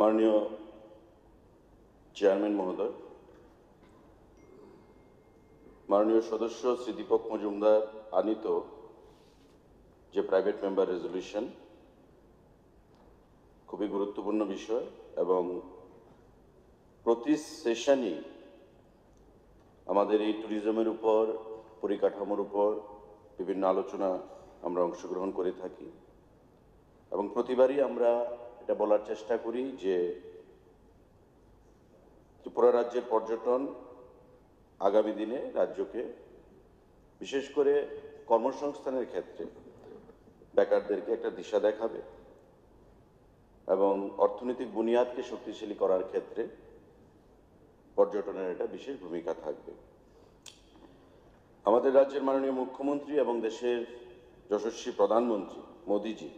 মাননীয় চেয়ারম্যান মহোদয়, মাননীয় সদস্য শ্রী দীপক মজুমদার আনিত যে প্রাইভেট মেম্বার রেজলিউশন খুবই গুরুত্বপূর্ণ বিষয় এবং প্রতি সেশনই আমাদের এই ট্যুরিজমের উপর, পরিকাঠামোর উপর বিভিন্ন আলোচনা আমরা অংশগ্রহণ করে থাকি এবং প্রতিবারই আমরা এটা বলার চেষ্টা করি যে ত্রিপুরা রাজ্যের পর্যটন আগামী দিনে রাজ্যকে বিশেষ করে কর্মসংস্থানের ক্ষেত্রে বেকারদেরকে একটা দিশা দেখাবে এবং অর্থনৈতিক বুনিয়াদকে শক্তিশালী করার ক্ষেত্রে পর্যটনের একটা বিশেষ ভূমিকা থাকবে। আমাদের রাজ্যের মাননীয় মুখ্যমন্ত্রী এবং দেশের যশস্বী প্রধানমন্ত্রী মোদিজি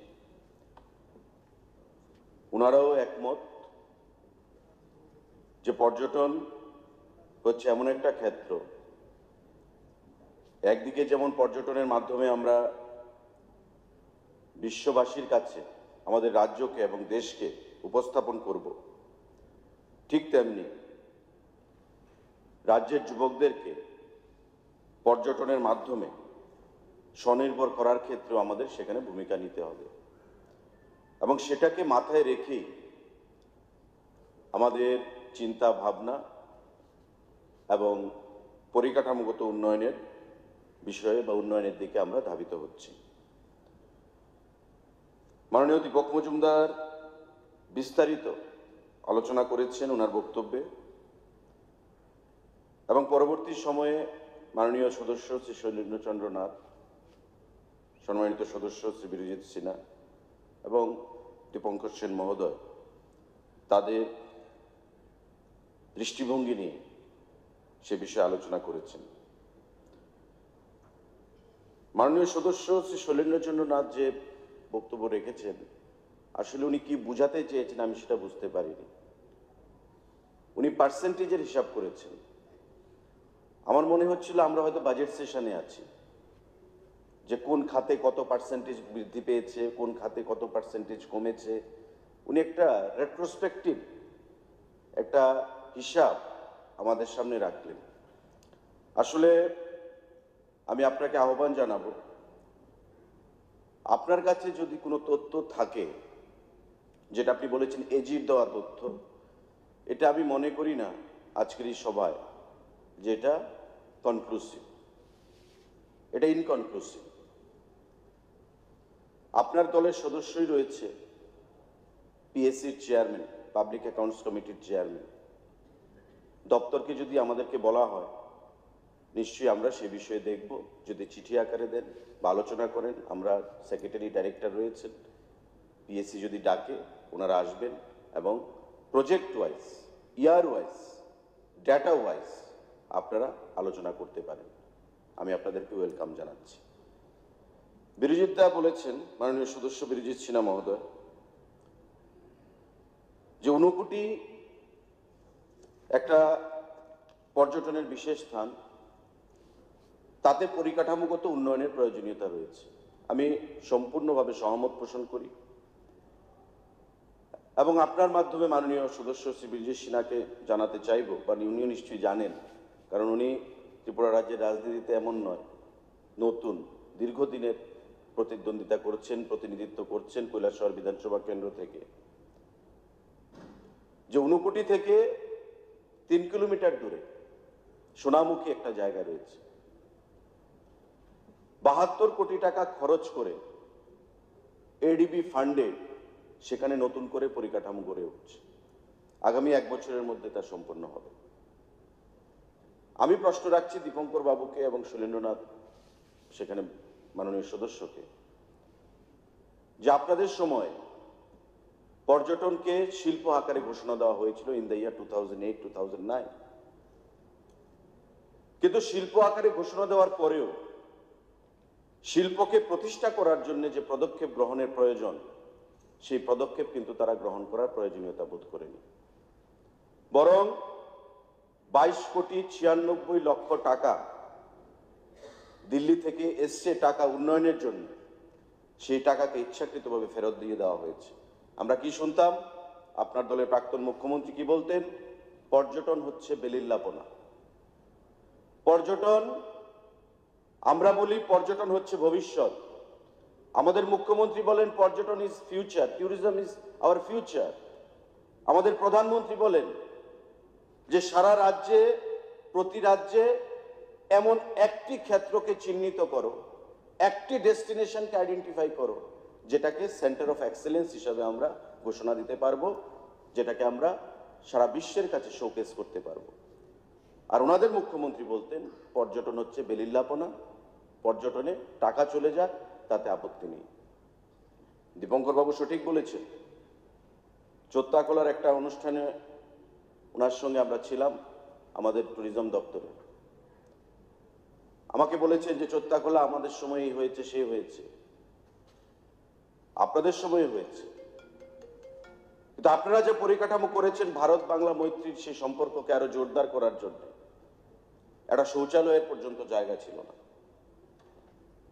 ওনারাও একমত যে পর্যটন হচ্ছে এমন একটা ক্ষেত্র, একদিকে যেমন পর্যটনের মাধ্যমে আমরা বিশ্ববাসীর কাছে আমাদের রাজ্যকে এবং দেশকে উপস্থাপন করব, ঠিক তেমনি রাজ্যের যুবকদেরকে পর্যটনের মাধ্যমে স্বনির্ভর করার ক্ষেত্রেও আমাদের সেখানে ভূমিকা নিতে হবে এবং সেটাকে মাথায় রেখেই আমাদের চিন্তা ভাবনা এবং পরিকাঠামোগত উন্নয়নের বিষয়ে বা উন্নয়নের দিকে আমরা ধাবিত হচ্ছি। মাননীয় দীপক মজুমদার বিস্তারিত আলোচনা করেছেন ওনার বক্তব্যে এবং পরবর্তী সময়ে মাননীয় সদস্য শ্রী শৈলেন্দ্রচন্দ্র নাথ, সম্মানিত সদস্য শ্রী বীরজিৎ সিনহা এবং দীপঙ্কর সেন মহোদয় তাদের দৃষ্টিভঙ্গি নিয়ে সে বিষয়ে আলোচনা করেছেন। মাননীয় সদস্য শ্রী শৈলেন্দ্রচন্দ্র নাথ যে বক্তব্য রেখেছেন, আসলে উনি কি বুঝাতে চেয়েছেন আমি সেটা বুঝতে পারিনি। উনি পার্সেন্টেজের হিসাব করেছেন। আমার মনে হচ্ছিল আমরা হয়তো বাজেট সেশনে আছি, যে কোন খাতে কত পার্সেন্টেজ বৃদ্ধি পেয়েছে, কোন খাতে কত পার্সেন্টেজ কমেছে। উনি একটা রেট্রোস্পেক্টিভ একটা হিসাব আমাদের সামনে রাখলেন। আসলে আমি আপনাকে আহ্বান জানাবো, আপনার কাছে যদি কোনো তথ্য থাকে, যেটা আপনি বলেছেন এজির দেওয়া তথ্য, এটা আমি মনে করি না আজকের এই সভায় যেটা কনক্লুসিভ, এটা ইনকনক্লুসিভ। আপনার দলের সদস্যই রয়েছে পিএসসির চেয়ারম্যান, পাবলিক অ্যাকাউন্টস কমিটির চেয়ারম্যান। দপ্তরকে যদি আমাদেরকে বলা হয়, নিশ্চয়ই আমরা সে বিষয়ে দেখব। যদি চিঠি আকারে দেন বা আলোচনা করেন, আমরা সেক্রেটারি ডাইরেক্টর রয়েছেন, পিএসসি যদি ডাকে ওনারা আসবেন এবং প্রজেক্ট ওয়াইজ, ইয়ার ওয়াইজ, ডেটা ওয়াইজ আপনারা আলোচনা করতে পারেন। আমি আপনাদেরকে ওয়েলকাম জানাচ্ছি। বীরজিৎ দা বলেছেন, মাননীয় সদস্য বীরজিৎ সিনহা মহোদয়, যে ঊনকোটি একটা পর্যটনের বিশেষ স্থান, তাতে পরিকাঠামোগত উন্নয়নের প্রয়োজনীয়তা রয়েছে। আমি সম্পূর্ণভাবে সহমত পোষণ করি এবং আপনার মাধ্যমে মাননীয় সদস্য শ্রী বীরজিৎ সিনহাকে জানাতে চাইব, বা উনিও নিশ্চয়ই জানেন, কারণ উনি ত্রিপুরা রাজ্যের রাজনীতিতে এমন নয়, নতুন, দীর্ঘদিনের প্রতিদ্বন্দ্বিতা করছেন, প্রতিনিধিত্ব করছেন কৈলাসহর বিধানসভা কেন্দ্র থেকে, যে ঊনকোটি থেকে 3 কিলোমিটার দূরে সোনামুখী একটা জায়গা রয়েছে। 72 কোটি টাকা খরচ করে এডিবি ফান্ডে সেখানে নতুন করে পরিকাঠামো গড়ে উঠছে। আগামী 1 বছরের মধ্যে তা সম্পন্ন হবে। আমি প্রশ্ন রাখছি দীপঙ্কর বাবুকে এবং শৈলেন্দ্রনাথ সেখানে মাননীয় সদস্যকে, যে আপনাদের সময় পর্যটনকে শিল্প আকারে ঘোষণা দেওয়া হয়েছিল ইন দ্য ইয়ার 2008-2009, কিন্তু শিল্প আকারে ঘোষণা দেওয়ার পরেও শিল্পকে প্রতিষ্ঠা করার জন্য যে পদক্ষেপ গ্রহণের প্রয়োজন, সেই পদক্ষেপ কিন্তু তারা গ্রহণ করার প্রয়োজনীয়তা বোধ করেনি। বরং 22,96,00,000 টাকা দিল্লি থেকে এসছে টাকা উন্নয়নের জন্য, সেই টাকাকে ইচ্ছাকৃতভাবে ফেরত দিয়ে দেওয়া হয়েছে। আমরা কি শুনতাম? আপনার দলের প্রাক্তন মুখ্যমন্ত্রী কি বলতেন? পর্যটন হচ্ছে বেলিল্লাপনা। পর্যটন, আমরা বলি পর্যটন হচ্ছে ভবিষ্যৎ। আমাদের মুখ্যমন্ত্রী বলেন পর্যটন is future, tourism is our future. আমাদের প্রধানমন্ত্রী বলেন যে সারা রাজ্যে, প্রতি রাজ্যে এমন একটি ক্ষেত্রকে চিহ্নিত করো, একটি ডেস্টিনেশনকে আইডেন্টিফাই করো, যেটাকে সেন্টার অফ এক্সেলেন্স হিসাবে আমরা ঘোষণা দিতে পারবো, যেটাকে আমরা সারা বিশ্বের কাছে শোকেস করতে পারবো। আর ওনাদের মুখ্যমন্ত্রী বলতেন পর্যটন হচ্ছে বেলিল্লাপনা, পর্যটনে টাকা চলে যাক তাতে আপত্তি নেই। দীপঙ্কর বাবু সঠিক বলেছেন। চোত্তাকলার একটা অনুষ্ঠানে ওনার সঙ্গে আমরা ছিলাম, আমাদের ট্যুরিজম দপ্তরে। আমাকে বলেছেন যে চোত্তাকলা আমাদের সময়ই হয়েছে, সে হয়েছে, আপনাদের সময় হয়েছে, কিন্তু আপনারা যে পরিকাঠামো করেছেন ভারত বাংলা মৈত্রীর সেই সম্পর্ককে আরো জোরদার করার জন্য, একটা শৌচালয়ের পর্যন্ত জায়গা ছিল না,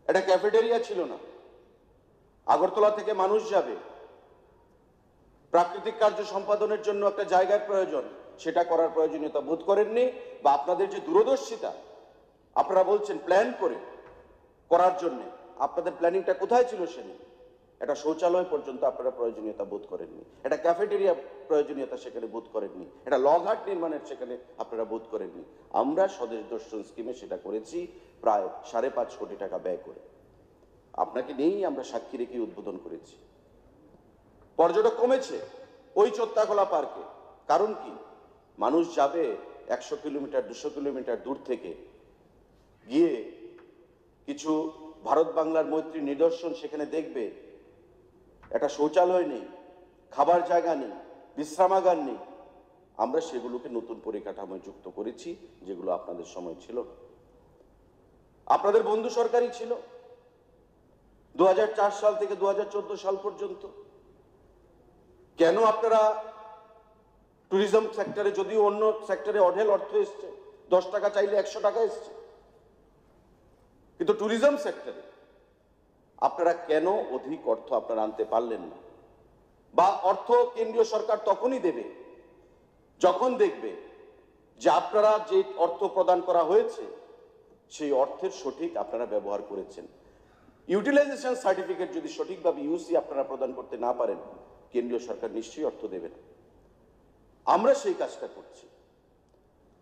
একটা ক্যাফেটেরিয়া ছিল না। আগরতলা থেকে মানুষ যাবে, প্রাকৃতিক কার্য সম্পাদনের জন্য একটা জায়গার প্রয়োজন, সেটা করার প্রয়োজনীয়তা বোধ করেননি। বা আপনাদের যে দূরদর্শিতা, আপনারা বলছেন প্ল্যান করে করার জন্য, আপনাদের প্ল্যানিংটা কোথায় ছিল সেদিন? একটা শৌচালয় পর্যন্ত আপনারা প্রয়োজনীয়তা বোধ করেননি, একটা ক্যাফেটেরিয়া প্রয়োজনীয়তা সেখানে বোধ করেননি, একটা লগঘাট নির্মাণের সেখানে আপনারা বোধ করেননি। আমরা স্বদেশ দর্শন স্কিমে সেটা করেছি প্রায় 5.5 কোটি টাকা ব্যয় করে। আপনাকে নিয়েই আমরা সাক্ষী রেখে উদ্বোধন করেছি। পর্যটক কমেছে ওই চোত্তাকলা পার্কে। কারণ কি? মানুষ যাবে 100 কিলোমিটার 200 কিলোমিটার দূর থেকে, গিয়ে কিছু ভারত বাংলার মৈত্রী নিদর্শন সেখানে দেখবে। একটা শৌচালয় নেই, খাবার জায়গা নেই, বিশ্রামাগার নেই। আমরা সেগুলোকে নতুন পরিকাঠামোয় যুক্ত করেছি, যেগুলো আপনাদের সময় ছিল না। আপনাদের বন্ধু সরকারই ছিল 2004 সাল থেকে 2014 সাল পর্যন্ত। কেন আপনারা ট্যুরিজম সেক্টরে, যদিও অন্য সেক্টরে অঢেল অর্থ এসছে, 10 টাকা চাইলে 100 টাকা এসছে, কিন্তু ট্যুরিজম সেক্টরে আপনারা কেন অধিক অর্থ আপনারা আনতে পারলেন না? বা অর্থ কেন্দ্রীয় সরকার তখনই দেবে যখন দেখবে যে আপনারা যে অর্থ প্রদান করা হয়েছে সেই অর্থের সঠিক আপনারা ব্যবহার করেছেন। ইউটিলাইজেশন সার্টিফিকেট যদি সঠিকভাবে ইউসি আপনারা প্রদান করতে না পারেন, কেন্দ্রীয় সরকার নিশ্চয়ই অর্থ দেবে না। আমরা সেই কাজটা করছি।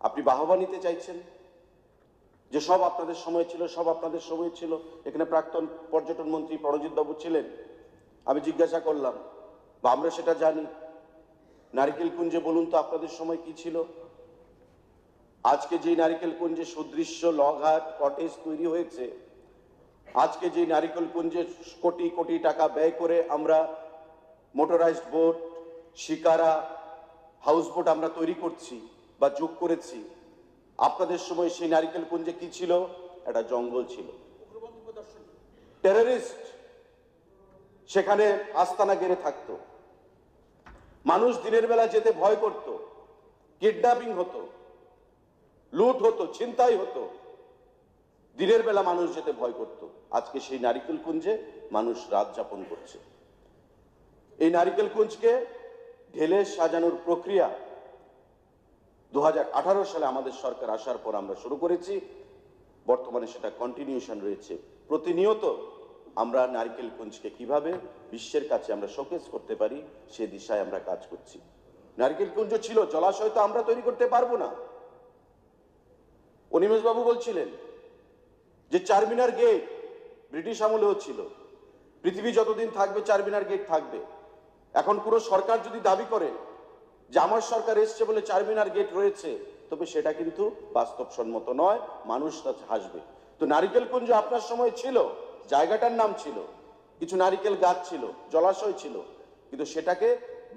আপনি বাহবা নিতে চাইছেন যে সব আপনাদের সময় ছিল, সব আপনাদের সময় ছিল। এখানে প্রাক্তন পর্যটন মন্ত্রী প্রণজিৎ বাবু ছিলেন। আমি জিজ্ঞাসা করলাম, বা আমরা সেটা জানি, নারিকেল কুঞ্জে বলুন তো আপনাদের সময় কি ছিল? আজকে যে নারিকেল কুঞ্জে সুদৃশ্য লগঘাট কটেজ তৈরি হয়েছে, আজকে যে নারিকেল কুঞ্জে কোটি কোটি টাকা ব্যয় করে আমরা motorised boat, shikara, house boat আমরা তৈরি করছি বা যোগ করেছি, আপনাদের সময় সেই নারিকেল কুঞ্জে কি ছিল? একটা জঙ্গল ছিল, টেররিস্ট সেখানে আস্তানা গেড়ে থাকতো, মানুষ দিনের বেলা যেতে ভয় করত, কিডন্যাপিং হতো, লুট হতো, ছিনতাই হতো, দিনের বেলা মানুষ যেতে ভয় করত। আজকে সেই নারিকেল কুঞ্জে মানুষ রাত যাপন করছে। এই নারিকেল কুঞ্জকে ঢেলে সাজানোর প্রক্রিয়া 2018 সালে আমাদের সরকার আসার পর আমরা শুরু করেছি। বর্তমানে সেটা কন্টিনিউশন রয়েছে। প্রতিনিয়ত আমরা নারিকেল কুঞ্জকে কিভাবে বিশ্বের কাছে আমরা শোকেস করতে পারি সে দিশায় আমরা কাজ করছি। নারিকেল কুঞ্জ ছিল, জলাশয় তো আমরা তৈরি করতে পারবো না। অনিমেষ বাবু বলছিলেন যে চারমিনার গেট ব্রিটিশ আমলেও ছিল, পৃথিবী যতদিন থাকবে চারমিনার গেট থাকবে। এখন কোনো সরকার যদি দাবি করে যে আমার সরকার এসছে বলে চারমিনার গেট রয়েছে, তবে সেটা কিন্তু বাস্তবসম্মত নয়, মানুষ তা হাসবে। তো নারিকেল কুঞ্জ আপনার সময় ছিল, জায়গাটার নাম ছিল, কিছু নারিকেল গাছ ছিল, জলাশয় ছিল, কিন্তু সেটাকে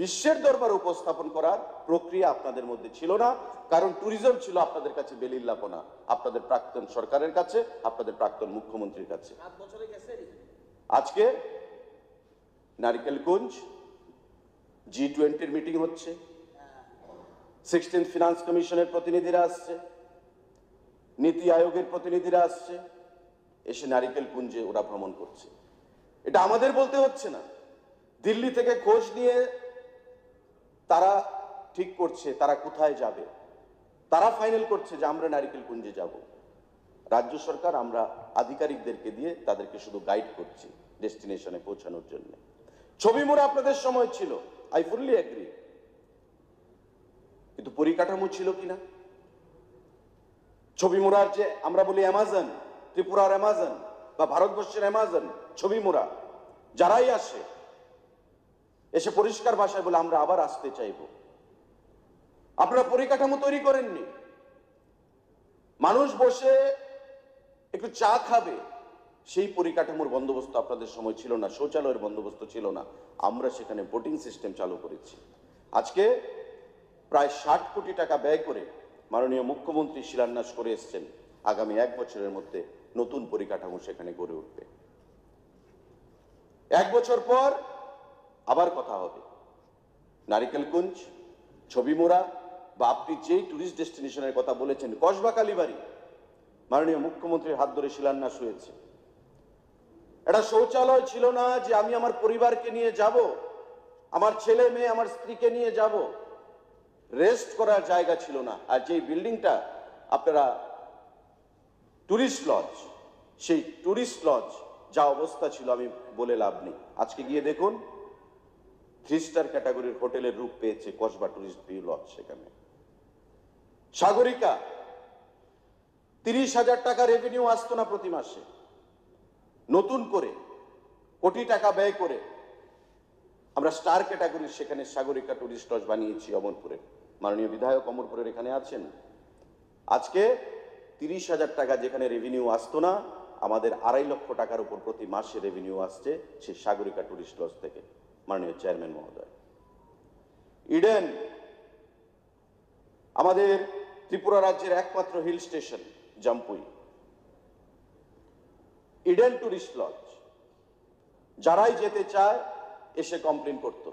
বিশ্বের দরবারে উপস্থাপন করার প্রক্রিয়া আপনাদের মধ্যে ছিল না। কারণ ট্যুরিজম ছিল আপনাদের কাছে বেলিল্লাপনা, আপনাদের প্রাক্তন সরকারের কাছে, আপনাদের প্রাক্তন মুখ্যমন্ত্রীর কাছে। আজকে নারিকেল কুঞ্জ G20 মিটিং হচ্ছে, 16th ফিনান্স কমিশনের প্রতিনিধিরা আসছে, নীতি আয়োগের প্রতিনিধিরা আসছে, এসে নারিকেল কুঞ্জে ওরা ভ্রমণ করছে। এটা আমাদের বলতে হচ্ছে না, দিল্লি থেকে খোঁজ নিয়ে তারা ঠিক করছে তারা কোথায় যাবে, তারা ফাইনাল করছে যে আমরা নারিকেলকুঞ্জে যাব। রাজ্য সরকার আমরা আধিকারিকদেরকে দিয়ে তাদেরকে শুধু গাইড করছি ডেস্টিনেশনে পৌঁছানোর জন্য। ছবি মোড়া আপনাদের সময় ছিল, আই ফুললি এগ্রি, কিন্তু পরিকাঠামো ছিল কিনা? ছবি মোড়ার যে আমরা বলি অ্যামাজন, ত্রিপুরার অ্যামাজন বা ভারতবর্ষের অ্যামাজন, ছবি মোড়া যারাই আসে এসে পরিষ্কার ভাষায় বলে আমরা আবার আসতে চাইব। আপনারা পরিকাঠামো তৈরি করেননি। মানুষ বসে একটু চা খাবে সেই পরিকাঠামোর বন্দোবস্ত আপনাদের সময় ছিল না, শৌচালয়ের বন্দোবস্ত ছিল না। আমরা সেখানে বোটিং সিস্টেম চালু করেছি। আজকে প্রায় 60 কোটি টাকা ব্যয় করে মাননীয় মুখ্যমন্ত্রী শিলান্যাস করে এসেছেন। আগামী 1 বছরের মধ্যে নতুন পরিকাঠামো সেখানে গড়ে উঠবে। 1 বছর পর আবার কথা হবে। নারিকেলকুঞ্জ, ছবি মোড়া বা আপনি যেই টুরিস্ট ডেস্টিনেশনের কথা বলেছেন, কসবা কালীবাড়ি, মাননীয় মুখ্যমন্ত্রীর হাত ধরে শিলান্যাস হয়েছে। একটা শৌচালয় ছিল না যে আমি আমার পরিবারকে নিয়ে যাব, আমার ছেলে মেয়ে আমার স্ত্রীকে নিয়ে যাব, রেস্ট করার জায়গা ছিল না। আর যেই বিল্ডিংটা আপনারা টুরিস্ট লজ, সেই টুরিস্ট লজ যা অবস্থা ছিল আমি বলে লাভ নেই। আজকে গিয়ে দেখুন 3 স্টার ক্যাটাগরির হোটেলের রূপ পেয়েছে কসবা টুরিস্ট ভিউ লজ। সেখানে সাগরিকা 30,000 টাকা রেভিনিউ আসতো না প্রতি মাসে, নতুন করে কোটি টাকা ব্যয় করে আমরা স্টার ক্যাটাগরির সেখানে সাগরিকা টুরিস্ট লজ বানিয়েছি অমরপুরে। মাননীয় বিধায়ক অমরপুরের এখানে আছেন। আজকে 30,000 টাকা যেখানে রেভিনিউ আসতো না, আমাদের 2.5 লক্ষ টাকার উপর প্রতি মাসে রেভিনিউ আসছে সেই সাগরিকা টুরিস্ট লজ থেকে, মাননীয় চেয়ারম্যান মহোদয়। ইডেন আমাদের ত্রিপুরা রাজ্যের একমাত্র hill station Jampui, Eden tourist lodge যারাই যেতে চায় এসে কমপ্লেন করত।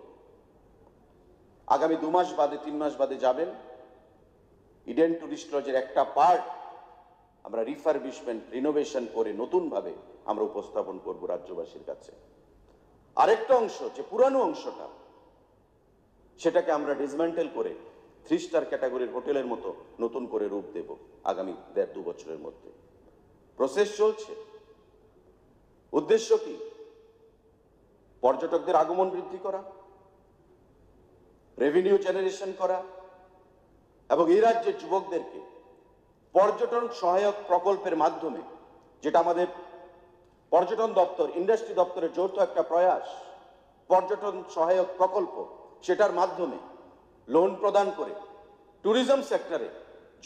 আগামী 2 মাস বাদে 3 মাস বাদে যাবেন, ইডেন টুরিস্ট লজের একটা পার্ট আমরা রিফারবিশমেন্ট রিনোভেশন করে নতুন ভাবে আমরা উপস্থাপন করব রাজ্যবাসীর কাছে। আরেকটা অংশ যে পুরানো অংশটা সেটাকে আমরা ডিসমেন্টেল করে 3 স্টার ক্যাটাগরির হোটেলের মতো নতুন করে রূপ দেব আগামী 1.5-2 বছরের মধ্যে। প্রসেস চলছে। উদ্দেশ্য কি? পর্যটকদের আগমন বৃদ্ধি করা, রেভিনিউ জেনারেশন করা এবং এই রাজ্যের যুবকদেরকে পর্যটন সহায়ক প্রকল্পের মাধ্যমে, যেটা আমাদের পর্যটন দপ্তর ইন্ডাস্ট্রি দপ্তরের যৌথ একটা প্রয়াস, পর্যটন সহায়ক প্রকল্প, সেটার মাধ্যমে লোন প্রদান করে ট্যুরিজম সেক্টরে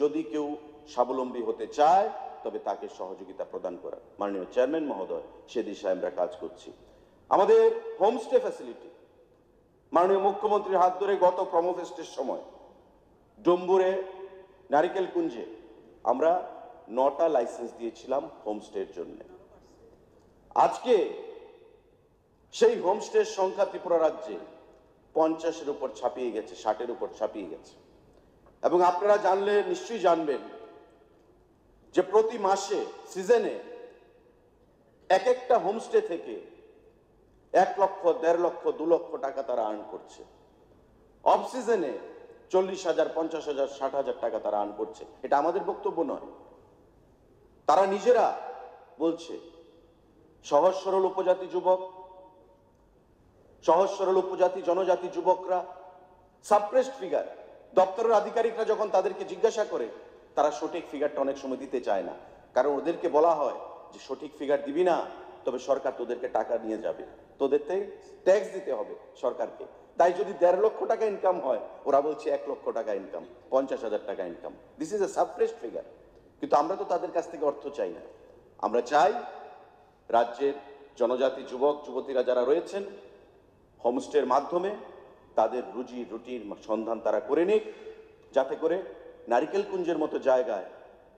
যদি কেউ স্বাবলম্বী হতে চায় তবে তাকে সহযোগিতা প্রদান করা। মাননীয় চেয়ারম্যান মহোদয়, সে দিশায় আমরা কাজ করছি। আমাদের হোমস্টে ফ্যাসিলিটি মাননীয় মুখ্যমন্ত্রীর হাত ধরে গত প্রমোফেস্টের সময় ডুম্বুরে নারিকেলকুঞ্জে আমরা 9টা লাইসেন্স দিয়েছিলাম হোমস্টের জন্য। আজকে সেই হোমস্টের সংখ্যা ত্রিপুরা রাজ্যে 50-এর উপর ছাপিয়ে গেছে, 60-এর উপর ছাপিয়ে গেছে। এবং আপনারা জানলে নিশ্চয়ই জানবেন যে প্রতি মাসে সিজনে এক একটা হোমস্টে থেকে 1 লক্ষ, 1.5 লক্ষ, 2 লক্ষ টাকা তারা আর্ন করছে। অফ সিজনে 40,000, 50,000, 60,000 টাকা তারা আর্ন করছে। এটা আমাদের বক্তব্য নয়, তারা নিজেরা বলছে। সহজ সরল উপজাতি যুবক, সহজ সরল উপজাতি জনজাতি যুবকরা সাপ্রেসড ফিগার, দপ্তরের আধিকারিকরা যখন তাদেরকে জিজ্ঞাসা করে তারা সঠিক ফিগারটা অনেক সময় দিতে চায় না, কারণ ওদেরকে বলা হয় যে সঠিক ফিগার দিবি না তবে সরকার তোদেরকে টাকা নিয়ে যাবে, তোদের ট্যাক্স দিতে হবে সরকারকে। তাই যদি 1.5 লক্ষ টাকা ইনকাম হয়, ওরা বলছে 1 লক্ষ টাকা ইনকাম, 50,000 টাকা income. This is a suppressed figure. কিন্তু আমরা তো তাদের কাছ থেকে অর্থ চাই না। আমরা চাই রাজ্যের জনজাতি যুবক যুবতীরা যারা রয়েছেন হোমস্টের মাধ্যমে তাদের রুজি রুটির সন্ধান তারা করে নিক, যাতে করে নারিকেলকুঞ্জের মতো জায়গায়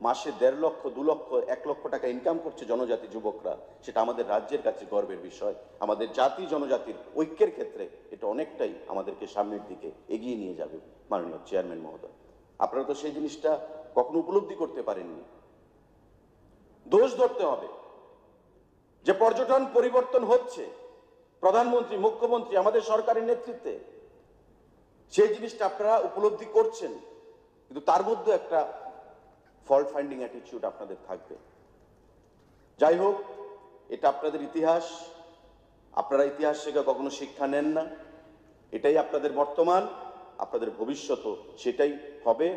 মাসে 1.5 লক্ষ, 2 লক্ষ, 1 লক্ষ টাকা ইনকাম করছে জনজাতি যুবকরা। সেটা আমাদের রাজ্যের কাছে গর্বের বিষয়। আমাদের জাতি জনজাতির ঐক্যের ক্ষেত্রে এটা অনেকটাই আমাদেরকে সামনের দিকে এগিয়ে নিয়ে যাবে। মাননীয় চেয়ারম্যান মহোদয়, আপনারা তো সেই জিনিসটা কখনো উপলব্ধি করতে পারেননি। দোষ ধরতে হবে যে পর্যটন পরিবর্তন হচ্ছে প্রধানমন্ত্রী, মুখ্যমন্ত্রী, আমাদের সরকারের নেতৃত্বে। সেই জিনিসটা আপনারা উপলব্ধি করছেন, কিন্তু তার মধ্যে একটা ফল্ট ফাইন্ডিং অ্যাটিটিউড আপনাদের থাকবে। যাই হোক, এটা আপনাদের ইতিহাস, আপনারা ইতিহাস থেকে কখনো শিক্ষা নেন না, এটাই আপনাদের বর্তমান, আপনাদের ভবিষ্যৎও সেটাই হবে।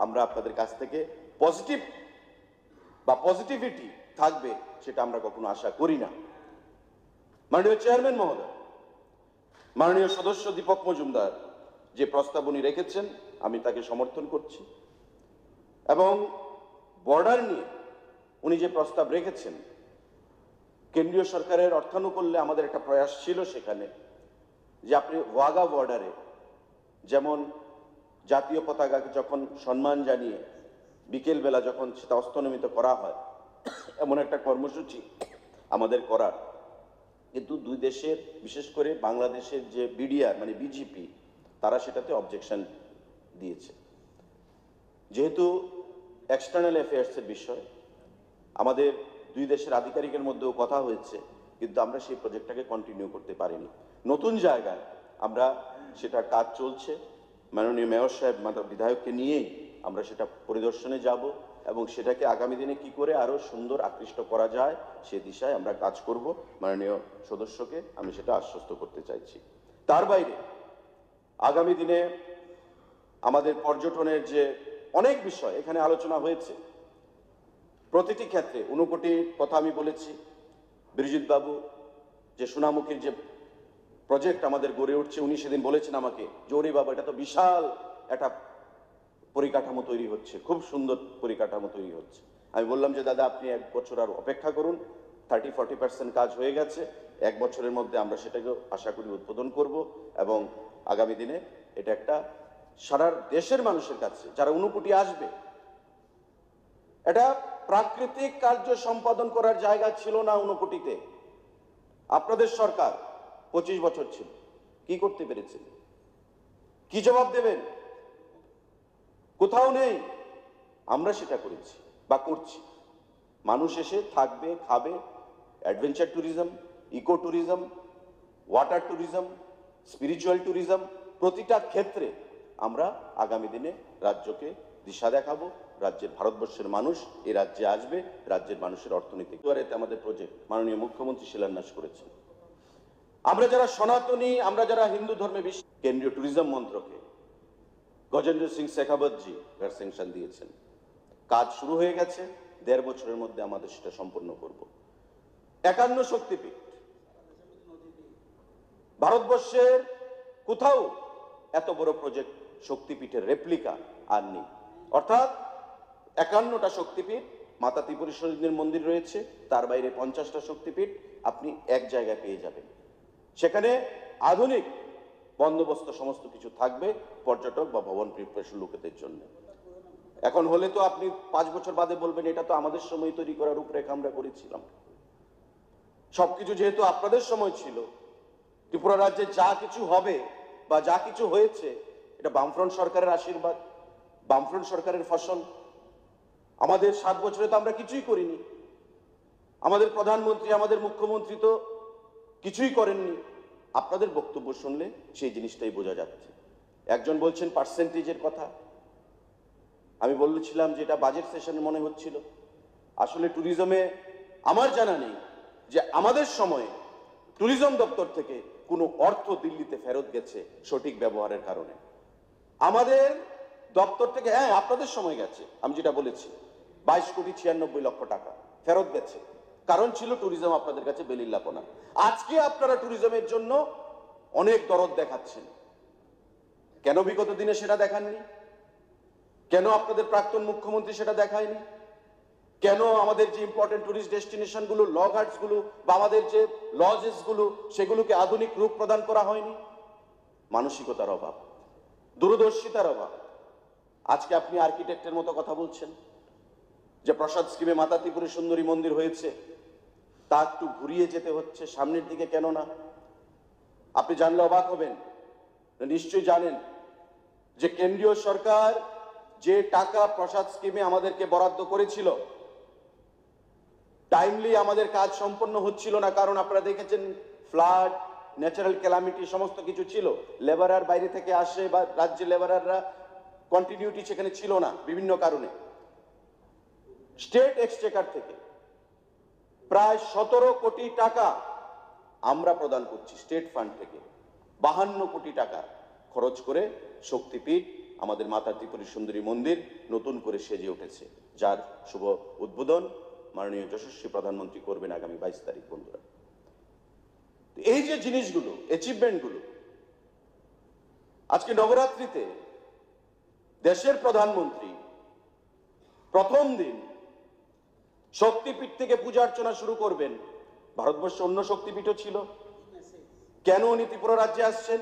আমরা আপনাদের কাছ থেকে পজিটিভ বা পজিটিভিটি থাকবে সেটা আমরা কখনো আশা করি না। মাননীয় চেয়ারম্যান মহোদয়, মাননীয় সদস্য দীপক মজুমদার যে প্রস্তাব উনি রেখেছেন আমি তাকে সমর্থন করছি, এবং বর্ডার নিয়ে উনি যে প্রস্তাব রেখেছেন, কেন্দ্রীয় সরকারের অর্থানুকূল্যে আমাদের একটা প্রয়াস ছিল সেখানে যে আপনি ওয়াগা বর্ডারে যেমন জাতীয় পতাকাকে যখন সম্মান জানিয়ে বিকেলবেলা যখন সেটা অস্তনমিত করা হয়, এমন একটা কর্মসূচি আমাদের করার, কিন্তু দুই দেশের বিশেষ করে বাংলাদেশের যে বিডিআর মানে বিজেপি তারা সেটাতে অবজেকশন দিয়েছে। যেহেতু এক্সটার্নাল অ্যাফেয়ার্সের বিষয়, আমাদের দুই দেশের আধিকারিকের মধ্যেও কথা হয়েছে, কিন্তু আমরা সেই প্রজেক্টটাকে কন্টিনিউ করতে পারিনি। নতুন জায়গায় আমরা সেটা কাজ চলছে, মাননীয় মেয়র সাহেব বিধায়ককে নিয়েই আমরা সেটা পরিদর্শনে যাব এবং সেটাকে আগামী দিনে কি করে আরো সুন্দর আকৃষ্ট করা যায় সে দিশায় আমরা কাজ করব। মাননীয় সদস্যকে আমি সেটা আশ্বস্ত করতে চাইছি। তার বাইরে আগামী দিনে আমাদের পর্যটনের যে অনেক বিষয় এখানে আলোচনা হয়েছে, প্রতিটি ক্ষেত্রে 59 কোটির কথা আমি বলেছি। বিরজিৎ বাবু যে সোনামুখীর যে প্রজেক্ট আমাদের গড়ে উঠছে, উনি সেদিন বলেছেন আমাকে যে ওরে বাবা, এটা তো বিশাল একটা পরিকাঠামো তৈরি হচ্ছে, খুব সুন্দর পরিকাঠামো তৈরি হচ্ছে। আমি বললাম যে দাদা আপনি 1 বছর আর অপেক্ষা করুন, 30-40% কাজ হয়ে গেছে, 1 বছরের মধ্যে আমরা সেটাকে আশা করি উদ্বোধন করব এবং আগামী দিনে এটা একটা সারা দেশের মানুষের কাছে যারা 59 কোটি আসবে, এটা প্রাকৃতিক কার্য সম্পাদন করার জায়গা ছিল না 59 কোটিতে। আপনাদের সরকার 25 বছর ছিল, কি করতে পেরেছেন? কি জবাব দেবেন? কোথাও নেই। আমরা সেটা করেছি বা করছি। মানুষ এসে থাকবে, খাবে, adventure tourism, eco tourism, water tourism, spiritual tourism, প্রতিটা ক্ষেত্রে আমরা আগামী দিনে রাজ্যকে দিশা দেখাবো। রাজ্যের ভারতবর্ষের মানুষ এই রাজ্যে আসবে, রাজ্যের মানুষের অর্থনীতি এতে আমাদের প্রজেক্ট মাননীয় মুখ্যমন্ত্রী শিলান্যাস করেছেন। আমরা যারা সনাতনী, আমরা যারা হিন্দু ধর্মে বিশ্বাসী, কেন্দ্রীয় ট্যুরিজম মন্ত্রকে গজেন্দ্র সিং শেখাবতজি এর স্যাংশন দিয়েছেন। কাজ শুরু হয়ে গেছে, 1.5 বছরের মধ্যে আমাদের সেটা সম্পন্ন করব। 51 শক্তিপীঠ, ভারতবর্ষের কোথাও এত বড় প্রজেক্ট শক্তিপীঠের রেপ্লিকা আর নেই। অর্থাৎ 51টা শক্তিপীঠ, মাতা ত্রিপুরেশ্বরীর মন্দির রয়েছে, তার বাইরে 50টা শক্তিপীঠ আপনি এক জায়গায় পেয়ে যাবেন। সেখানে আধুনিক বন্দোবস্ত সমস্ত কিছু থাকবে পর্যটক বা ভবন প্রিপারেশন লোকেদের জন্য। এখন হলে তো আপনি 5 বছর বাদে বলবেন এটা তো আমাদের সময় তৈরি করার রূপরেখা আমরা করেছিলাম। সবকিছু যেহেতু আপনাদের সময় ছিল, ত্রিপুরা রাজ্যে যা কিছু হবে বা যা কিছু হয়েছে এটা বামফ্রন্ট সরকারের আশীর্বাদ, বামফ্রন্ট সরকারের ফসল। আমাদের 7 বছরে তো আমরা কিছুই করিনি। আমাদের প্রধানমন্ত্রী, আমাদের মুখ্যমন্ত্রী তো কিছুই করেননি। আপনাদের বক্তব্য শুনলে সেই জিনিসটাই বোঝা যাচ্ছে। একজন বলছেন পার্সেন্টেজের কথা, আমি বলেছিলাম যে এটা বাজেট সেশনে মনে হচ্ছিল। আসলে ট্যুরিজমে আমার জানা নেই যে আমাদের সময়ে ট্যুরিজম দপ্তর থেকে কোনো অর্থ দিল্লিতে ফেরত গেছে সঠিক ব্যবহারের কারণে। আমাদের দপ্তর থেকে, হ্যাঁ আপনাদের সময় গেছে, আমি যেটা বলেছি 22,96,00,000 টাকা ফেরত গেছে, কারণ ছিল ট্যুরিজম আপনাদের কাছে বেলিল্লাপনা। আজকে আপনারা ট্যুরিজমের জন্য অনেক দরদ দেখাচ্ছেন, কেন বিগত দিনে সেটা দেখাননি? কেন আপনাদের প্রাক্তন মুখ্যমন্ত্রী সেটা দেখায়নি? কেন আমাদের যে ইম্পর্টেন্ট টুরিস্ট ডেস্টিনেশন গুলো, ল গার্ডস গুলো বা আমাদের যে লজেস গুলো সেগুলোকে আধুনিক রূপ প্রদান করা হয়নি? মানসিকতার অভাব, দূরদর্শিতার অভাব। আজকে আপনি আর্কিটেক্টের মতো কথা বলছেন যে প্রসাদ স্কিমে মাতা ত্রিপুরা সুন্দরী মন্দির হয়েছে, তা একটু ঘুরিয়ে যেতে হচ্ছে সামনের দিকে, কেন না? আপনি জানলে অবাক হবেন, নিশ্চয়ই জানেন যে কেন্দ্রীয় সরকার যে টাকা প্রসাদ স্কিমে আমাদেরকে বরাদ্দ করেছিল, টাইমলি আমাদের কাজ সম্পন্ন হচ্ছিল না। কারণ আপনারা দেখেছেন ফ্লাড, ন্যাচারাল ক্যালামিটি সমস্ত কিছু ছিল, লেবারার বাইরে থেকে আসে বা রাজ্যের লেবারাররা কন্টিনিউটি সেখানে ছিল না বিভিন্ন কারণে। স্টেট এক্সচেকার থেকে প্রায় 17 কোটি টাকা আমরা প্রদান করছি, স্টেট ফান্ড থেকে 52 কোটি টাকা খরচ করে শক্তিপীঠ আমাদের মাতা ত্রিপুরী সুন্দরী মন্দির নতুন করে সেজে উঠেছে, যার শুভ উদ্বোধন মাননীয় যশস্বী প্রধানমন্ত্রী করবেন আগামী 22 তারিখ। বন্ধুরা, এই যে জিনিসগুলো, অ্যাচিভমেন্টগুলো, আজকে নবরাত্রিতে দেশের প্রধানমন্ত্রী প্রথম দিন শক্তিপীঠ থেকে পূজা অর্চনা শুরু করবেন। ভারতবর্ষে অন্য শক্তিপীঠও ছিল, কেন উনি ত্রিপুরা রাজ্যে আসছেন?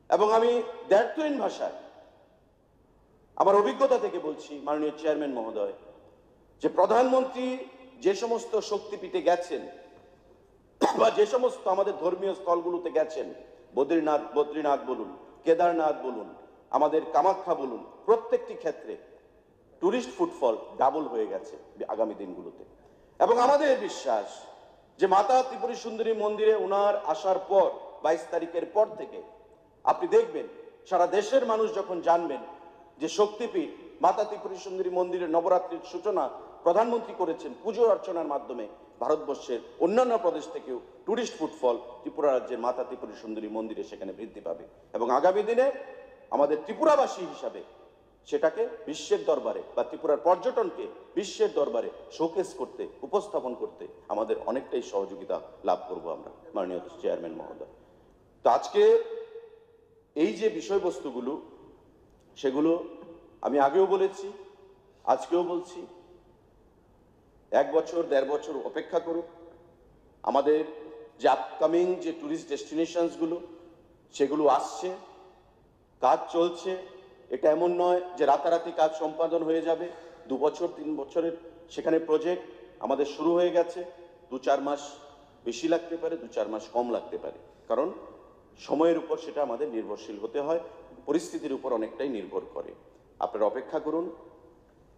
এবং আমি দ্ব্যর্থহীন ভাষায় আমার অভিজ্ঞতা থেকে বলছি মাননীয় চেয়ারম্যান মহোদয়, যে প্রধানমন্ত্রী যে সমস্ত শক্তিপীঠে গেছেন বা যে সমস্ত আমাদের ধর্মীয় স্থলগুলোতে গেছেন, বদ্রীনাথ বলুন, কেদারনাথ বলুন, আমাদের কামাখ্যা বলুন, প্রত্যেকটি ক্ষেত্রে টুরিস্ট ফুটফল ডাবল হয়ে গেছে আগামী দিনগুলোতে। এবং আমাদের বিশ্বাস যে মাতা ত্রিপুরী সুন্দরী মন্দিরে ওনার আসার পর 22 তারিখের পর থেকে আপনি দেখবেন সারা দেশের মানুষ যখন জানবেন যে শক্তিপীঠ মাতা ত্রিপুরী সুন্দরী মন্দিরের নবরাত্রির সূচনা প্রধানমন্ত্রী করেছেন পুজো অর্চনার মাধ্যমে, ভারতবর্ষের অন্যান্য প্রদেশ থেকেও টুরিস্ট ফুটফল ত্রিপুরা রাজ্যের মাতা ত্রিপুরী সুন্দরী মন্দিরে সেখানে বৃদ্ধি পাবে। এবং আগামী দিনে আমাদের ত্রিপুরাবাসী হিসাবে সেটাকে বিশ্বের দরবারে বা ত্রিপুরার পর্যটনকে বিশ্বের দরবারে শোকেস করতে, উপস্থাপন করতে আমাদের অনেকটাই সহযোগিতা লাভ করব আমরা মাননীয় চেয়ারম্যান মহোদয়। তো আজকে এই যে বিষয়বস্তুগুলো, সেগুলো আমি আগেও বলেছি, আজকেও বলছি, 1 বছর 1.5 বছর অপেক্ষা করুক। আমাদের যে আপকামিং যে ট্যুরিস্ট ডেস্টিনেশনসগুলো সেগুলো আসছে, কাজ চলছে। এটা এমন নয় যে রাতারাতি কাজ সম্পাদন হয়ে যাবে। 2 বছর 3 বছরের সেখানে প্রজেক্ট আমাদের শুরু হয়ে গেছে। 2-4 মাস বেশি লাগতে পারে, 2-4 মাস কম লাগতে পারে, কারণ সময়ের উপর সেটা আমাদের নির্ভরশীল হতে হয়, পরিস্থিতির উপর অনেকটাই নির্ভর করে। আপনারা অপেক্ষা করুন।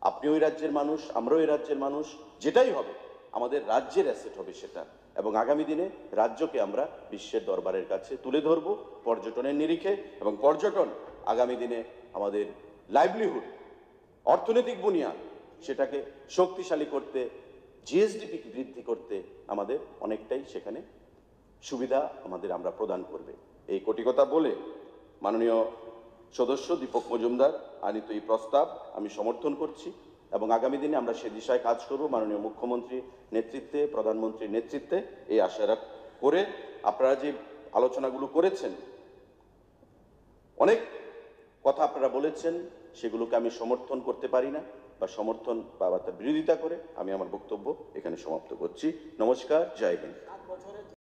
আপনি ওই রাজ্যের মানুষ, আমরাও ওই রাজ্যের মানুষ, যেটাই হবে আমাদের রাজ্যের অ্যাসেট হবে সেটা। এবং আগামী দিনে রাজ্যকে আমরা বিশ্বের দরবারের কাছে তুলে ধরব পর্যটনের নিরিখে। এবং পর্যটন আগামী দিনে আমাদের লাইভলিহুড, অর্থনৈতিক বুনিয়াদ, সেটাকে শক্তিশালী করতে, জিএসডিপি বৃদ্ধি করতে আমাদের অনেকটাই সেখানে সুবিধা আমরা প্রদান করবে। এই কোটি কথা বলে মাননীয় সদস্য দীপক মজুমদার আনিত এই প্রস্তাব আমি সমর্থন করছি এবং আগামী দিনে আমরা সে দিশায় কাজ করব মাননীয় মুখ্যমন্ত্রীর নেতৃত্বে, প্রধানমন্ত্রীর নেতৃত্বে। এই আশা করে আপনারা যে আলোচনাগুলো করেছেন, অনেক কথা আপনারা বলেছেন, সেগুলোকে আমি সমর্থন করতে পারি না বা সমর্থন বা তার বিরোধিতা করে আমি আমার বক্তব্য এখানে সমাপ্ত করছি। নমস্কার, জয় হিন্দ।